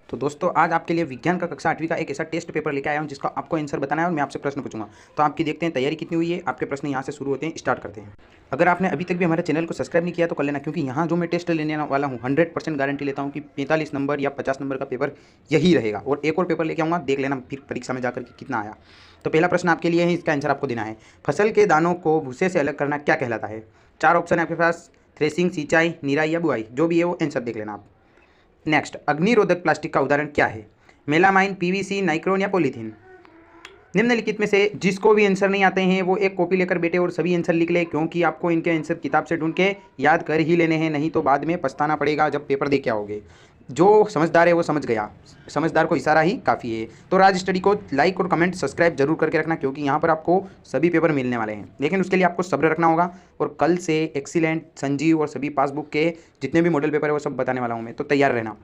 तो दोस्तों आज आपके लिए विज्ञान का कक्षा 8वीं का एक ऐसा टेस्ट पेपर लेके आया हूं जिसका आपको आंसर बताना है और मैं आपसे प्रश्न पूछूंगा। तो आपकी देखते हैं तैयारी कितनी हुई है। आपके प्रश्न यहां से शुरू होते हैं, स्टार्ट करते हैं। अगर आपने अभी तक भी हमारे चैनल को सब्सक्राइब नहीं किया तो कर लेना, क्योंकि यहाँ जो मैं टेस्ट लेने वाला हूँ 100% गारंटी लेता हूँ कि 45 नंबर या 50 नंबर का पेपर यही रहेगा। और एक और पेपर लेके आऊँगा, देख लेना फिर परीक्षा में जाकर के कितना आया। तो पहला प्रश्न आपके लिए है, इसका आंसर आपको देना है। फसल के दानों को भूसे से अलग करना क्या कहलाता है? 4 ऑप्शन है आपके पास, थ्रेसिंग, सिंचाई, निराई या बुआई। जो भी है वो आंसर देख लेना आप। नेक्स्ट, अग्निरोधक प्लास्टिक का उदाहरण क्या है? मेलामाइन, पीवीसी, नाइक्रोन या पॉलीथीन। निम्नलिखित में से जिसको भी आंसर नहीं आते हैं वो एक कॉपी लेकर बैठे और सभी आंसर लिख ले, क्योंकि आपको इनके आंसर किताब से ढूंढ के याद कर ही लेने हैं, नहीं तो बाद में पछताना पड़ेगा जब पेपर दे के आओगे। जो समझदार है वो समझ गया, समझदार को इशारा ही काफ़ी है। तो राज स्टडी को लाइक और कमेंट सब्सक्राइब जरूर करके रखना, क्योंकि यहाँ पर आपको सभी पेपर मिलने वाले हैं। लेकिन उसके लिए आपको सब्र रखना होगा। और कल से एक्सीलेंट, संजीव और सभी पासबुक के जितने भी मॉडल पेपर है वो सब बताने वाला हूँ मैं, तो तैयार रहना।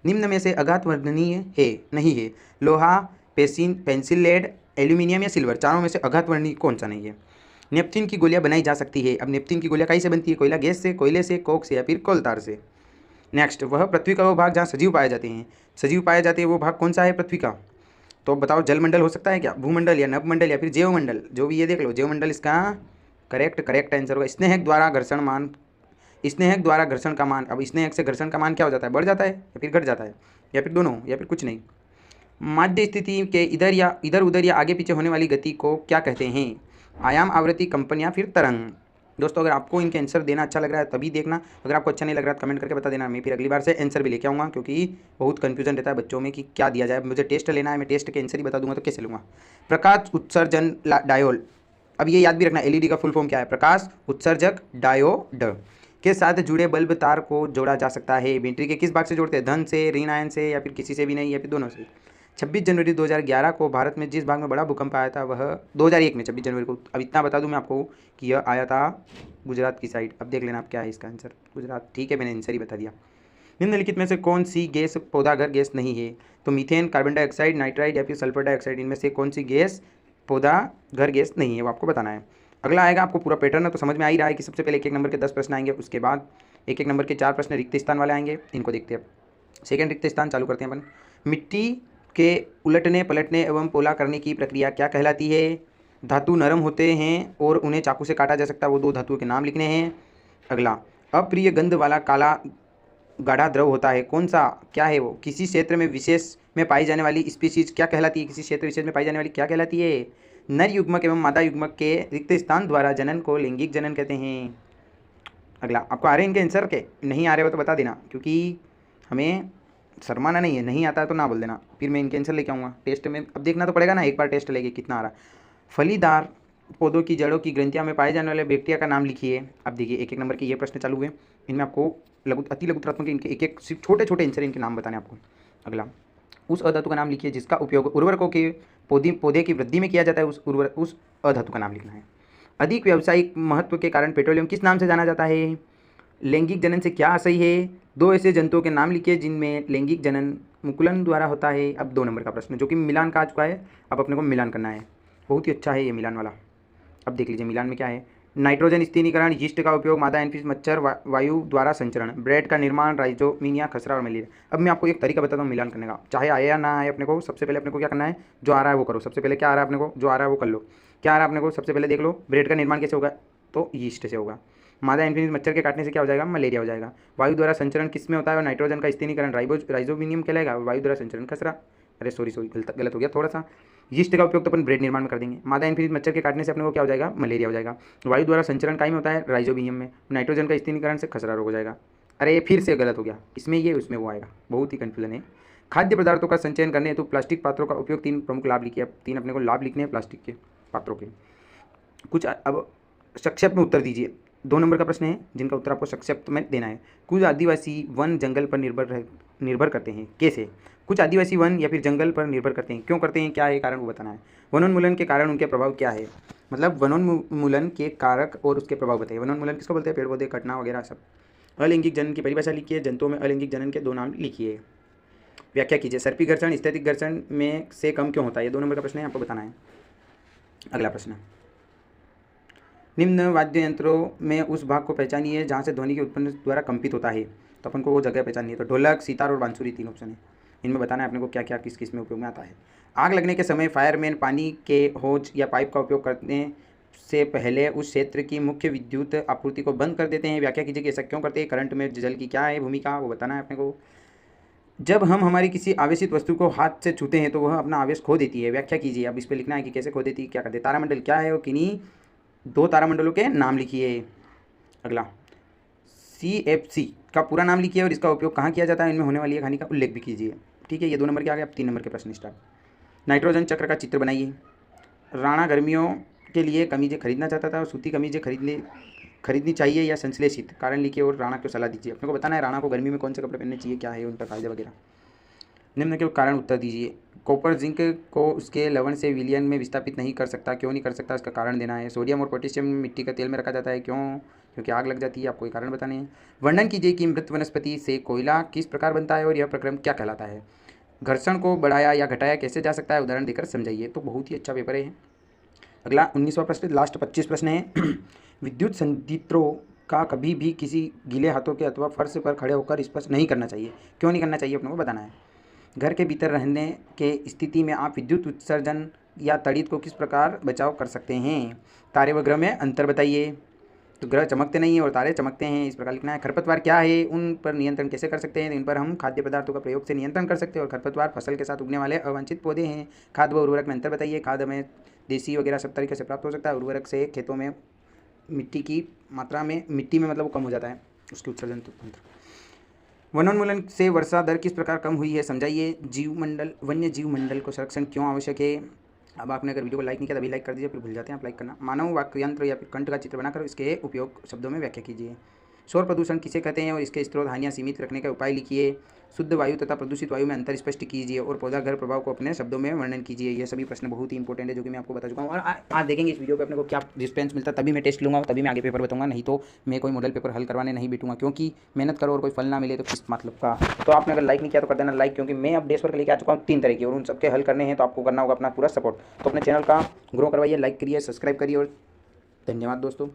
निम्न में से अघात वर्णनीय है नहीं है? लोहा, पेंसिल लेड, एल्यूमिनियम या सिल्वर। चारों में से अघात वर्णनीय कौन सा नहीं है? नेपथीन की गोलियां बनाई जा सकती है। अब नेपथीन की गोलियां कहीं से बनती है? कोयला गैस से, कोयले से, कोक से या फिर कोलतार से। नेक्स्ट, वह पृथ्वी का वो भाग जहाँ सजीव पाए जाते हैं। सजीव पाए जाते हैं वो भाग कौन सा है पृथ्वी का? तो बताओ, जलमंडल हो सकता है क्या, भूमंडल या नभमंडल या फिर जैवमंडल? जो भी ये देख लो, जैवमंडल इसका करेक्ट आंसर होगा। स्नेहक द्वारा घर्षण का मान। अब स्नेहक से घर्षण का मान क्या हो जाता है? बढ़ जाता है या फिर घट जाता है या फिर दोनों या फिर कुछ नहीं? माध्य स्थिति के इधर उधर या आगे पीछे होने वाली गति को क्या कहते हैं? आयाम, आवृत्ति, कंपन या फिर तरंग। दोस्तों अगर आपको इनके आंसर देना अच्छा लग रहा है तभी देखना, अगर आपको अच्छा नहीं लग रहा है कमेंट करके बता देना। मैं फिर अगली बार से आंसर भी लेके आऊँगा, क्योंकि बहुत कन्फ्यूजन रहता है बच्चों में कि क्या दिया जाए। मुझे टेस्ट लेना है, मैं टेस्ट के आंसर ही बता दूंगा तो कैसे लूँगा। प्रकाश उत्सर्जन डायोड। अब ये याद भी रखना, एलईडी का फुल फॉर्म क्या है? प्रकाश उत्सर्जक डायोड। के साथ जुड़े बल्ब तार को जोड़ा जा सकता है। बैटरी के किस भाग से जोड़ते हैं? धन से, ऋण आयन से या फिर किसी से भी नहीं या फिर दोनों से। 26 जनवरी 2011 को भारत में जिस भाग में बड़ा भूकंप आया था वह 2001 में 26 जनवरी को। अब इतना बता दूं मैं आपको कि यह आया था गुजरात की साइड। अब देख लेना आप क्या है इसका आंसर, गुजरात। ठीक है, मैंने आंसर ही बता दिया। निम्नलिखित में से कौन सी गैस पौधाघर गैस नहीं है? तो मीथेन, कार्बन डाइऑक्साइड, नाइट्राइड या फिर सल्फर डाइऑक्साइड। इनमें से कौन सी गैस पौधाघर गैस नहीं है वो आपको बताना है। अगला आएगा, आपको पूरा पैटर्न तो समझ में आ ही रहा है कि सबसे पहले 1-1 नंबर के 10 प्रश्न आएंगे, उसके बाद 1-1 नंबर के 4 प्रश्न रिक्त स्थान वाले आएंगे। इनको देखते हैं। सेकंड रिक्त स्थान चालू करते हैं अपन। मिट्टी के उलटने पलटने एवं पोला करने की प्रक्रिया क्या कहलाती है? धातु नरम होते हैं और उन्हें चाकू से काटा जा सकता है, वो 2 धातुओं के नाम लिखने हैं। अगला, अप्रिय गंध वाला काला गाढ़ा द्रव होता है, कौन सा, क्या है वो? किसी क्षेत्र में विशेष में पाई जाने वाली स्पीशीज क्या कहलाती है? किसी क्षेत्र विशेष में पाई जाने वाली क्या कहलाती है? नर युग्मक एवं मादा युग्मक के रिक्त स्थान द्वारा जनन को लैंगिक जनन कहते हैं। अगला, आपको आ रहे हैं इनके आंसर के? नहीं आ रहे हो तो बता देना, क्योंकि हमें शर्माना नहीं है। नहीं आता है तो ना बोल देना, फिर मैं इनके आंसर लेके आऊँगा टेस्ट में। अब देखना तो पड़ेगा ना, एक बार टेस्ट लेके कितना आ रहा है। फलीदार पौधों की जड़ों की ग्रंथियां में पाए जाने वाले बैक्टीरिया का नाम लिखिए। अब देखिए 1-1 नंबर के ये प्रश्न चालू हुए, इनमें आपको अति लघुत्रात्मक इनके एक सिर्फ छोटे छोटे आंसर इनके नाम बताने आपको। अगला, उस अधातु का नाम लिखिए जिसका उपयोग उर्वरकों के पौधे की वृद्धि में किया जाता है। उस अधातु का नाम लिखना है। अधिक व्यावसायिक महत्व के कारण पेट्रोलियम किस नाम से जाना जाता है? लैंगिक जनन से क्या सही है? 2 ऐसे जंतुओं के नाम लिखिए जिनमें लैंगिक जनन मुकुलन द्वारा होता है। अब 2 नंबर का प्रश्न जो कि मिलान का आ चुका है, अब अपने को मिलान करना है। बहुत ही अच्छा है ये मिलान वाला। अब देख लीजिए मिलान में क्या है। नाइट्रोजन स्थिरीकरण, यीस्ट का उपयोग, मादा एनफिस, मच्छर, वायु द्वारा संचरण, ब्रेड का निर्माण, राइजोमिनिया, खसरा और मलेरिया। अब मैं आपको एक तरीका बताता हूँ मिलान करने का, चाहे आए या ना आए अपने को। सबसे पहले अपने को क्या करना है, जो आ रहा है वो करो। सबसे पहले क्या आ रहा है अपने को, जो आ रहा है वो कर लो। क्या आ रहा है अपने को, सबसे पहले देख लो, ब्रेड का निर्माण कैसे होगा? तो यीस्ट से होगा। मादा एनफिस मच्छर के काटने से क्या हो जाएगा? मलेरिया हो जाएगा। वायु द्वारा संचरण किस में होता है? नाइट्रोजन का स्थिरीकरण राइजोमिनियम कहलाएगा। वायु द्वारा संचरण खसरा, अरे सॉरी गलत हो गया थोड़ा सा। यीस्ट का उपयोग तो अपन ब्रेड निर्माण में कर देंगे। मादा एनफिस मच्छर के काटने से अपने को क्या हो जाएगा? मलेरिया हो जाएगा। वायु द्वारा संचरण का ही में होता है राइजोबियम में। नाइट्रोजन का स्थिरीकरण से खसरा रोग हो जाएगा। अरे फिर से गलत हो गया, इसमें ये उसमें वो आएगा, बहुत ही कन्फ्यूजन है। खाद्य पदार्थों का संचयन करने हेतु प्लास्टिक पात्रों का उपयोग। 3 प्रमुख लाभ लिखिए। अब 3 अपने को लाभ लिखने हैं प्लास्टिक के पात्रों के। कुछ अब संक्षेप में उत्तर दीजिए। 2 नंबर का प्रश्न है जिनका उत्तर आपको संक्षेप में देना है। कुछ आदिवासी वन जंगल पर निर्भर करते हैं, कैसे? कुछ आदिवासी वन या फिर जंगल पर निर्भर करते हैं, क्यों करते हैं, क्या है कारण, वो बताना है। वनोन्मूलन के कारण उनके प्रभाव क्या है? मतलब वनोन्मूलन के कारक और उसके प्रभाव बताइए। वनोन्मूलन किसको बोलते हैं? पेड़ पौधे कटना वगैरह सब। अलैंगिक जनन की परिभाषा लिखिए। जंतुओं में अलैंगिक जनन के 2 नाम लिखिए। व्याख्या कीजिए। सर्पी घर्षण स्थैतिक घर्षण में से कम क्यों होता है? ये 2 नंबर का प्रश्न है, आपको बताना है। अगला प्रश्न, निम्न वाद्य यंत्रों में उस भाग को पहचानिए जहाँ से ध्वनि के उत्पन्न द्वारा कंपित होता है। तो अपन को वो जगह पहचाननी है। तो ढोलक, सितार और बांसुरी 3 ऑप्शन है। इनमें बताना है अपने को क्या क्या किस किस में उपयोग में आता है। आग लगने के समय फायरमैन पानी के होज या पाइप का उपयोग करने से पहले उस क्षेत्र की मुख्य विद्युत आपूर्ति को बंद कर देते हैं। व्याख्या कीजिए कि ऐसा क्यों करते हैं। करंट में जल की क्या है भूमिका, वो बताना है अपने को। जब हम हमारी किसी आवेशित वस्तु को हाथ से छूते हैं तो वह अपना आवेश खो देती है। व्याख्या कीजिए। अब इस पर लिखना है कि कैसे खो देती है, क्या करते हैं। तारामंडल क्या है और किन्हीं 2 तारामंडलों के नाम लिखिए। अगला CFC का पूरा नाम लिखिए और इसका उपयोग कहाँ किया जाता है, इनमें होने वाली हानि का उल्लेख भी कीजिए। ठीक है, ये 2 नंबर के आ गए। अब 3 नंबर के प्रश्न स्टार्ट। नाइट्रोजन चक्र का चित्र बनाइए। राणा गर्मियों के लिए कमीजें खरीदना चाहता था और सूती कमीजें खरीदनी चाहिए या संश्लेषित, कारण लिखिए और राणा को सलाह दीजिए। अपने को बताना है राणा को गर्मी में कौन से कपड़े पहनने चाहिए, क्या है उनका फायदे वगैरह। निम्न के कारण उत्तर दीजिए। कॉपर जिंक को उसके लवण से विलयन में विस्थापित नहीं कर सकता, क्यों नहीं कर सकता, इसका कारण देना है। सोडियम और पोटेशियम मिट्टी का तेल में रखा जाता है, क्यों, क्योंकि आग लग जाती है। आपको ये कारण बताने हैं। वर्णन कीजिए कि मृत वनस्पति से कोयला किस प्रकार बनता है और यह प्रक्रम क्या कहलाता है। घर्षण को बढ़ाया या घटाया कैसे जा सकता है, उदाहरण देकर समझाइए। तो बहुत ही अच्छा पेपर है। अगला 19वां प्रश्न, लास्ट 25 प्रश्न है। विद्युत संयंत्रों का कभी भी किसी गीले हाथों के अथवा फर्श पर खड़े होकर स्पर्श नहीं करना चाहिए, क्यों नहीं करना चाहिए, अपने को बताना है। घर के भीतर रहने के स्थिति में आप विद्युत उत्सर्जन या तड़ित को किस प्रकार बचाव कर सकते हैं। तारे व ग्रह में अंतर बताइए। तो ग्रह चमकते नहीं हैं और तारे चमकते हैं, इस प्रकार लिखना है। खरपतवार क्या है, उन पर नियंत्रण कैसे कर सकते हैं। इन पर हम खाद्य पदार्थों का प्रयोग से नियंत्रण कर सकते हैं और खरपतवार फसल के साथ उगने वाले अवांछित पौधे हैं। खाद व उर्वरक में अंतर बताइए। खाद हमें देसी वगैरह सब तरीके से प्राप्त हो सकता है। उर्वरक से खेतों में मिट्टी की मात्रा में, मिट्टी में मतलब वो कम हो जाता है उसके उत्सर्जन तंत्र। वनोन्मूलन से वर्षा दर किस प्रकार कम हुई है, समझाइए। वन्य जीव मंडल को संरक्षण क्यों आवश्यक है। अब आपने अगर वीडियो को लाइक नहीं किया तभी लाइक कर दीजिए, फिर भूल जाते हैं आप लाइक करना। मानव वाक्यंत्र या फिर कंठ का चित्र बनाकर इसके उपयोग शब्दों में व्याख्या कीजिए। सौर प्रदूषण किसे कहते हैं और इसके स्रोत हानियाँ सीमित रखने का उपाय लिखिए। शुद्ध वायु तथा प्रदूषित वायु में अंतर स्पष्ट कीजिए और पौधा घर प्रभाव को अपने शब्दों में वर्णन कीजिए। ये सभी प्रश्न बहुत ही इंपॉर्टेंट है जो कि मैं आपको बता चुका हूँ। और आज देखेंगे इस वीडियो पे अपने को क्या रिस्पॉन्स मिलता है, तभी मैं टेस्ट लूँगा, तभी मैं आगे पेपर बताऊँगा। नहीं तो मैं कोई मॉडल पेपर हल करवाने नहीं बैठूँगा, क्योंकि मेहनत करो और कोई फल ना मिले तो किस मतलब का। तो आपने अगर लाइक नहीं किया तो कर देना लाइक, क्योंकि मैं अब डेस्क पर लेके आ चुका हूँ 3 तरह की और उन सबके हल करने हैं, तो आपको करना होगा अपना पूरा सपोर्ट। तो अपने चैनल का ग्रो करवाइए, लाइक करिए, सब्सक्राइब करिए और धन्यवाद दोस्तों।